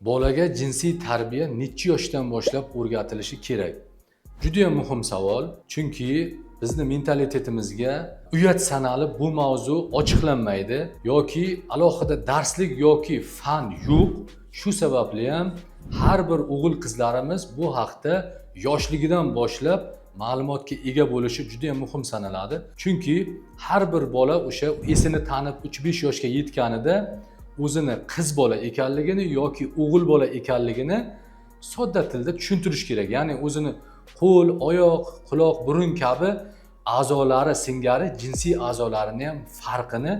Bolaga jinsiy tarbiya necha yoshdan boshlab o'rgatilishi kerak? Juda ham muhim savol. Chunki bizni mentalitetimizga uyat sanalib bu mavzu ochiqlanmaydi yoki alohida darslik yoki fan yo'q. Shu sababli ham har bir o'g'il qizlarimiz bu haqda yoshligidan boshlab ma'lumotga ega bo'lishi juda ham muhim sanaladi. Chunki har bir bola o'sha esini tanib 3-5 yoshga yetganida o'zini qiz bola ekanligini yoki o'g'il bola ekanligini sodda tilda tushuntirish kerak. Ya'ni o'zini qo'l, oyoq, quloq, burun kabi a'zolari singari jinsiy a'zolarini ham farqini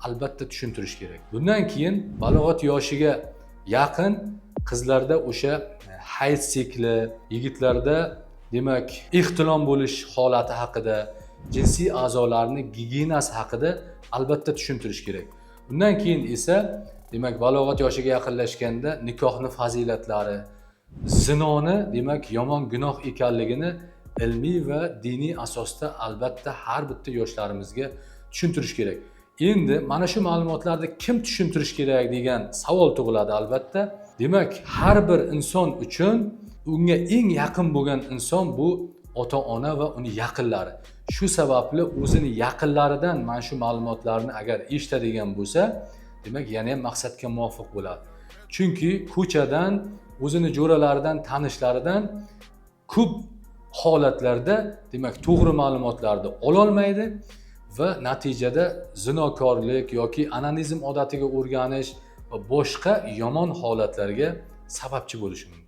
albatta tushuntirish kerak. Bundan keyin balog'at yoshiga yaqin qizlarda o'sha hayz sikli, yigitlarda demak ehtilom bo'lish holati haqida, jinsiy a'zolarning gigiyenasi haqida albatta tushuntirish kerak. Bundan keyin esa demak balog'at yoshiga yaqinlashganda nikohning fazilatlari, zinoni demak yomon gunoh ekanligini ilmiy va diniy asosda albatta har bitta yoshlarimizga tushuntirish kerak. Endi mana shu ma'lumotlarni kim tushuntirish kerak degan savol tug'iladi albatta. Demak, har bir inson uchun unga eng yaqin bo'lgan inson bu ota-ona va uning yaqinlari. Shu sababli o'zini yaqinlaridan mana shu ma'lumotlarni agar eshitadigan bo'lsa, demak yana ham maqsadga muvofiq bo'ladi. Chunki ko'chadan, o'zini jo'ralaridan, tanishlaridan ko'p holatlarda demak to'g'ri ma'lumotlarni ola olmaydi va natijada zinokorlik yoki onanizm odatiga o'rganish va boshqa yomon holatlarga sababchi bo'lishi mumkin.